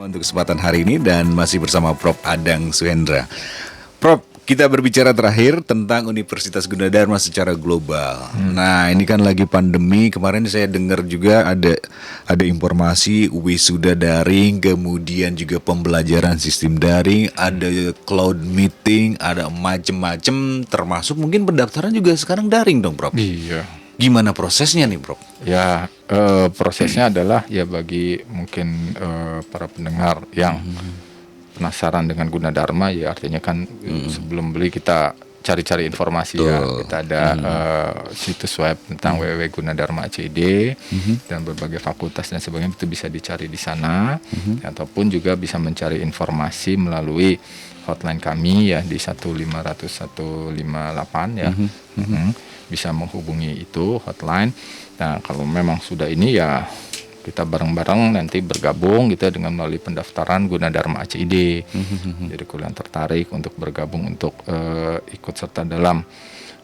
Untuk kesempatan hari ini dan masih bersama Prof. Adang Suhendra. Prof, kita berbicara terakhir tentang Universitas Gunadarma secara global. Nah, ini kan lagi pandemi. Kemarin saya dengar juga ada informasi wisuda daring, kemudian juga pembelajaran sistem daring, ada cloud meeting, ada macem-macem, termasuk mungkin pendaftaran juga sekarang daring dong, Prof. Iya. Gimana prosesnya nih, Prof? Ya, prosesnya adalah ya bagi mungkin para pendengar yang penasaran dengan Gunadarma, ya artinya kan sebelum beli kita cari-cari informasi. Betul. Ya. Kita ada situs web tentang www.gunadarma.id dan berbagai fakultas dan sebagainya itu bisa dicari di sana, ataupun juga bisa mencari informasi melalui hotline kami ya di 15158 ya. Bisa menghubungi itu hotline. Nah, kalau memang sudah ini ya kita bareng-bareng nanti bergabung gitu dengan melalui pendaftaran Gunadarma ACID. Jadi kalau yang tertarik untuk bergabung untuk ikut serta dalam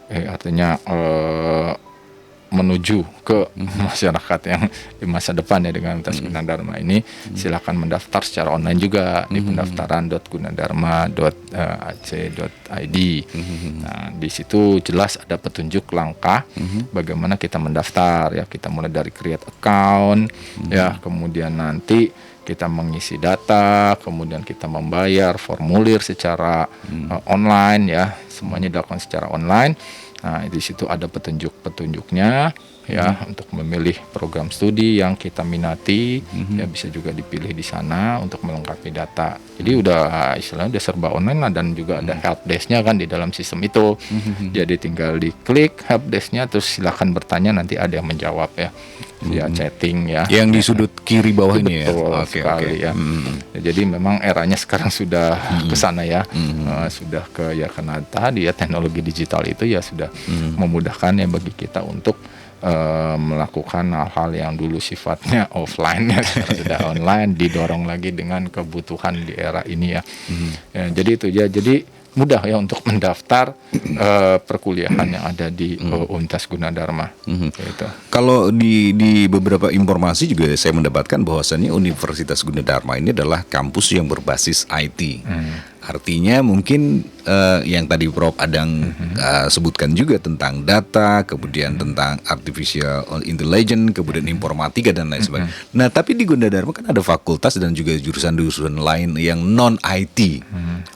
artinya menuju ke masyarakat yang di masa depan ya dengan Universitas Gunadarma ini, silakan mendaftar secara online juga di pendaftaran.gunadarma.ac.id. Nah, di situ jelas ada petunjuk langkah bagaimana kita mendaftar ya. Kita mulai dari create account ya, kemudian nanti kita mengisi data, kemudian kita membayar formulir secara online ya, semuanya dilakukan secara online. Nah, di situ ada petunjuk-petunjuknya ya untuk memilih program studi yang kita minati, ya bisa juga dipilih di sana untuk melengkapi data. Jadi udah istilahnya udah serba online lah, dan juga ada helpdesk-nya kan di dalam sistem itu. Jadi tinggal diklik helpdesk-nya, terus silakan bertanya, nanti ada yang menjawab ya via chatting ya. Yang di sudut kiri bawah ini ya. Betul sekali ya. Ya. Jadi memang eranya sekarang sudah ke sana ya. Sudah ke ya, karena tadi ya teknologi digital itu ya sudah memudahkan ya bagi kita untuk melakukan hal-hal yang dulu sifatnya offline ya, sekarang sudah online, didorong lagi dengan kebutuhan di era ini ya. Ya, jadi itu ya, jadi mudah ya untuk mendaftar perkuliahan yang ada di Universitas Gunadarma. Gitu. Kalau di beberapa informasi juga saya mendapatkan bahwasannya Universitas Gunadarma ini adalah kampus yang berbasis IT. Artinya mungkin yang tadi Prof. Adang sebutkan juga tentang data, kemudian tentang artificial intelligence, kemudian informatika dan lain sebagainya. Nah, tapi di Gunadarma kan ada fakultas dan juga jurusan-jurusan lain yang non-IT.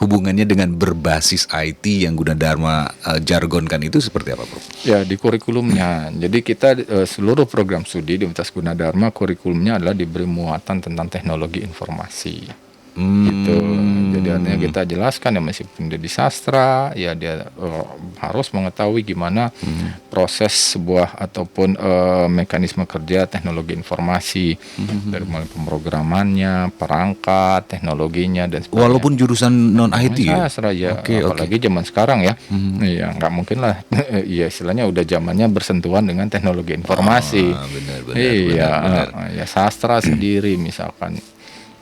Hubungannya dengan berbasis IT yang Gunadarma jargonkan itu seperti apa, Prof? Ya, di kurikulumnya. Jadi kita seluruh program studi di Universitas Gunadarma kurikulumnya adalah diberi muatan tentang teknologi informasi. Gitu. Jadi artinya kita jelaskan ya, meskipun dia di sastra ya dia harus mengetahui gimana proses sebuah ataupun mekanisme kerja teknologi informasi, dari mulai pemrogramannya, perangkat, teknologinya dan sebagainya. Walaupun jurusan non IT ya. Sastra ya, apalagi zaman sekarang ya. Ya nggak mungkin lah ya, istilahnya udah zamannya bersentuhan dengan teknologi informasi. Benar. Ya sastra sendiri misalkan.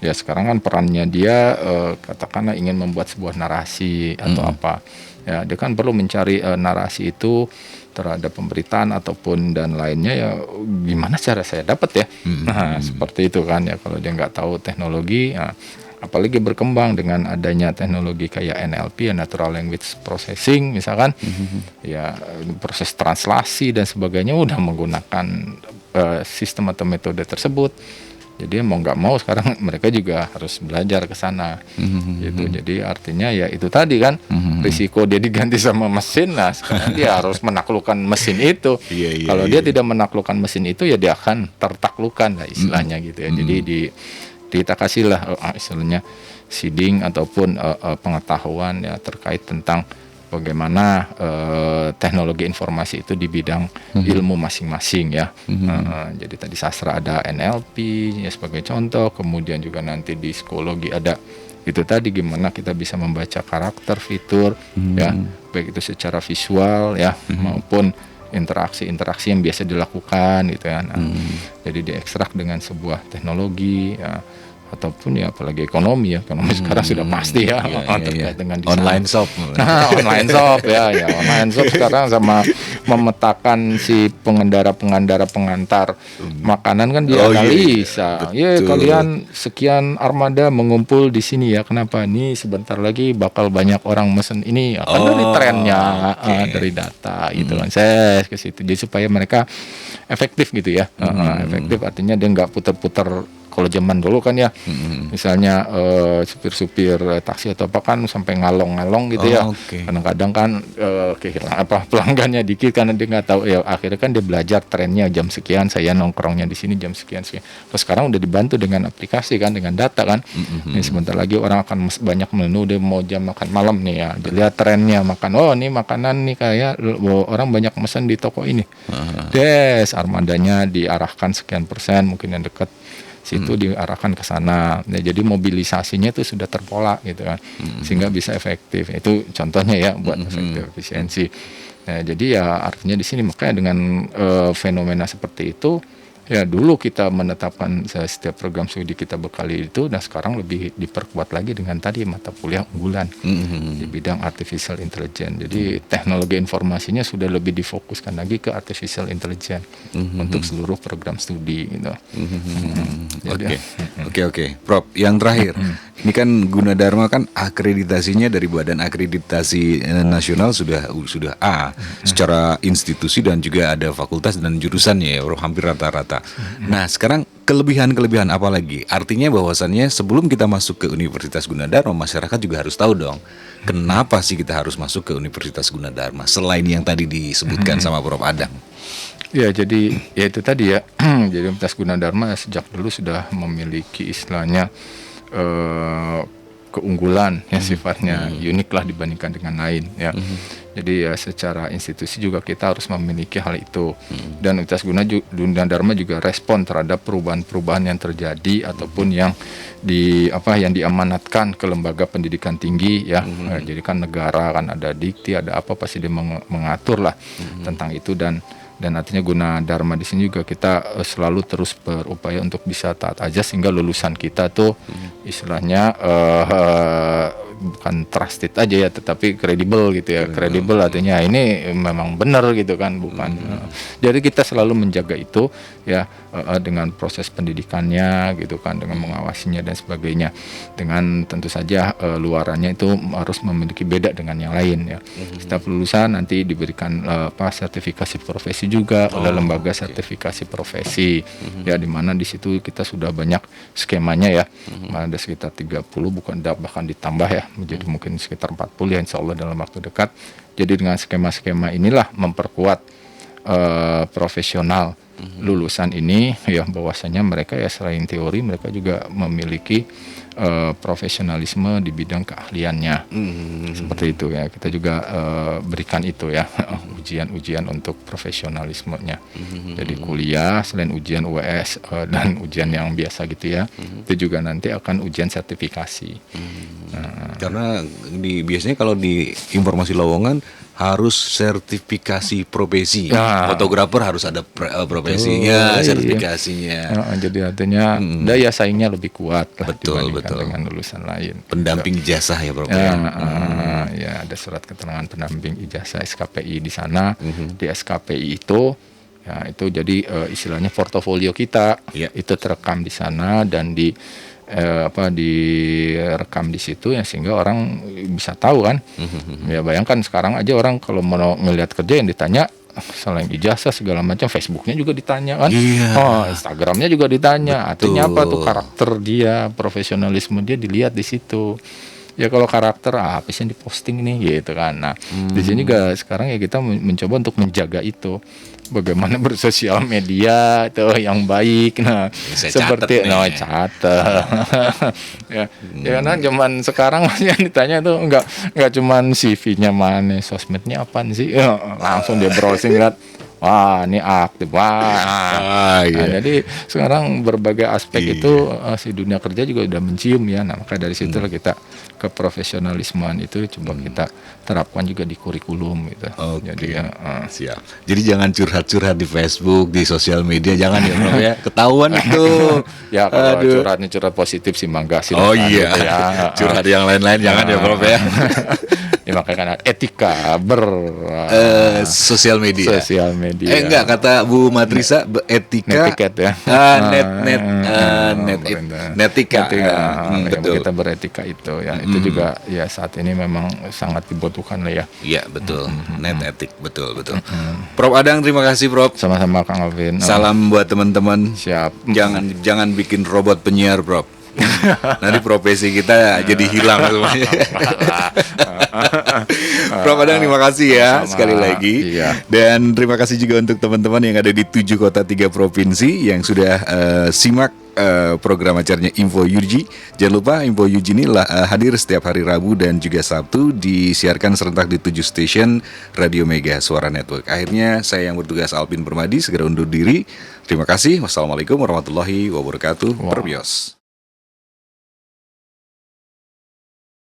Ya sekarang kan perannya dia katakanlah ingin membuat sebuah narasi atau apa. Ya dia kan perlu mencari narasi itu terhadap pemberitaan ataupun dan lainnya ya, gimana cara saya dapat ya. Nah seperti itu kan ya, kalau dia nggak tahu teknologi ya, apalagi berkembang dengan adanya teknologi kayak NLP ya, Natural Language Processing misalkan, ya proses translasi dan sebagainya udah menggunakan sistem atau metode tersebut. Jadi mau nggak mau sekarang mereka juga harus belajar ke sana, gitu. Jadi artinya ya itu tadi kan, risiko dia diganti sama mesin, nah sekarang dia harus menaklukkan mesin itu. Kalau dia tidak menaklukkan mesin itu ya dia akan tertaklukkan lah istilahnya gitu ya. Jadi kita kasihlah istilahnya seeding ataupun pengetahuan ya terkait tentang bagaimana teknologi informasi itu di bidang ilmu masing-masing ya. Jadi tadi sastra ada NLP ya sebagai contoh, kemudian juga nanti di psikologi ada itu tadi gimana kita bisa membaca karakter, fitur ya, baik itu secara visual ya maupun interaksi-interaksi yang biasa dilakukan gitu kan. Jadi diekstrak dengan sebuah teknologi ya, ataupun ya apalagi ekonomi sekarang sudah pasti ya, terkait dengan online shop. Online shop ya online shop sekarang sama memetakan si pengendara pengantar makanan kan dia analisa. Ya kalian sekian armada mengumpul di sini ya. Kenapa? Nih sebentar lagi bakal banyak orang mesen ini. Kan dari trennya, dari data gitu kan. Saya ke situ. Jadi supaya mereka efektif gitu ya. Efektif artinya dia nggak putar-putar. Kalau zaman dulu kan ya, misalnya supir-supir taksi atau apa kan sampai ngalong-ngalong gitu ya. Kadang-kadang kan kehilangan pelanggannya dikit karena dia nggak tahu. Ya akhirnya kan dia belajar trennya jam sekian saya nongkrongnya di sini jam sekian. Terus sekarang udah dibantu dengan aplikasi kan, dengan data kan. Ini sebentar lagi orang akan banyak menu dia mau jam makan malam nih ya. Dilihat trennya makan. Oh ini makanan nih kayak orang banyak mesen di toko ini. Armadanya diarahkan sekian persen mungkin yang dekat situ diarahkan ke sana. Nah, jadi mobilisasinya itu sudah terpola gitu kan. Sehingga bisa efektif. Itu contohnya ya buat efisiensi. Nah, jadi ya artinya di sini makanya dengan fenomena seperti itu ya dulu kita menetapkan setiap program studi kita bekali itu, dan sekarang lebih diperkuat lagi dengan tadi mata kuliah unggulan di bidang artificial intelligence. Jadi teknologi informasinya sudah lebih difokuskan lagi ke artificial intelligence untuk seluruh program studi gitu. Oke. Prof, yang terakhir, ini kan Gunadarma kan akreditasinya dari Badan Akreditasi Nasional sudah A secara institusi dan juga ada fakultas dan jurusannya ya, hampir rata-rata. Nah, sekarang kelebihan-kelebihan apa lagi? Artinya bahwasannya sebelum kita masuk ke Universitas Gunadarma, masyarakat juga harus tahu dong, kenapa sih kita harus masuk ke Universitas Gunadarma selain yang tadi disebutkan sama Prof Adang. Ya, jadi ya itu tadi ya. Jadi Universitas Gunadarma sejak dulu sudah memiliki istilahnya keunggulan yang sifatnya unik lah dibandingkan dengan lain ya. Jadi ya secara institusi juga kita harus memiliki hal itu. Dan Universitas Gunadarma juga respon terhadap perubahan-perubahan yang terjadi ataupun yang yang diamanatkan ke lembaga pendidikan tinggi ya. Jadi kan negara kan ada dikti, ada apa pasti dia mengatur lah tentang itu, dan artinya Gunadarma di sini juga kita selalu terus berupaya untuk bisa taat ajas sehingga lulusan kita tuh istilahnya bukan trusted aja ya, tetapi kredibel gitu ya. Kredibel artinya ini memang benar gitu kan, bukan. Jadi kita selalu menjaga itu ya dengan proses pendidikannya gitu kan, dengan mengawasinya dan sebagainya. Dengan tentu saja luarannya itu harus memiliki beda dengan yang lain ya. Setiap lulusan nanti diberikan sertifikasi profesi juga oleh lembaga sertifikasi profesi ya, di mana di situ kita sudah banyak skemanya ya. Ada sekitar 30 bahkan ditambah ya menjadi mungkin sekitar 40 ya insya Allah dalam waktu dekat. Jadi dengan skema-skema inilah memperkuat profesional lulusan ini ya, bahwasanya mereka ya selain teori mereka juga memiliki profesionalisme di bidang keahliannya. Seperti itu ya, kita juga berikan itu ya ujian-ujian untuk profesionalismenya. Jadi kuliah selain ujian UAS dan ujian yang biasa gitu ya, itu juga nanti akan ujian sertifikasi. Karena biasanya kalau di informasi lowongan harus sertifikasi profesi. Fotografer harus ada profesinya, sertifikasinya. Jadi artinya daya saingnya lebih kuat lah dibandingkan dengan lulusan lain. Pendamping ijazah ya, Prof. Ya, ada surat keterangan pendamping ijazah SKPI di sana. Di SKPI itu ya itu jadi istilahnya portofolio kita itu terekam di sana dan direkam di situ ya, sehingga orang bisa tahu kan. Ya bayangkan sekarang aja orang kalau mau ngelihat kerja yang ditanya selain ijazah segala macam, Facebooknya juga ditanya kan, Instagramnya juga ditanya. Artinya apa tuh, karakter dia, profesionalisme dia dilihat di situ. Ya kalau karakter apa sih yang diposting nih gitu kan. Nah di sini juga sekarang ya kita mencoba untuk menjaga itu, bagaimana bersosial media itu yang baik. Nah seperti catat ya karena zaman sekarang yang ditanya itu nggak cuman CV-nya mana, sosmednya apaan sih, langsung dia browsing lihat. Wah ini aktif, jadi sekarang berbagai aspek itu si dunia kerja juga udah mencium ya. Nah maka dari situ kita keprofesionalismean itu coba kita terapkan juga di kurikulum gitu. Jadi siap. Jadi jangan curhat-curhat di Facebook, di sosial media, jangan ya Prof ya, ketahuan itu. Ya kalau curhatnya curhat positif sih mangga sih. Curhat yang lain-lain jangan ya Prof ya. dimakaikan etika sosial media. sosial media. Enggak, kata Bu Matrisa etika. Netiket ya. Netika. Betul. Kita beretika itu ya. Itu juga ya saat ini memang sangat dibutuhkan lah ya. Iya, betul. Net etik, betul. Prof Adang, terima kasih Prof. Sama-sama Kang Alvin. Salam buat teman-teman. Siap. Jangan bikin robot penyiar, Prof. Nanti profesi kita jadi hilang semuanya. Prof Adang, terima kasih ya sekali lagi. Iya. Dan terima kasih juga untuk teman-teman yang ada di 7 kota 3 provinsi yang sudah simak program acaranya Info Yuji. Jangan lupa Info Yuji ini hadir setiap hari Rabu dan juga Sabtu, disiarkan serentak di 7 stasiun Radio Mega Suara Network. Akhirnya saya yang bertugas Alvin Permadi segera undur diri. Terima kasih. Wassalamualaikum warahmatullahi wabarakatuh. Perbios.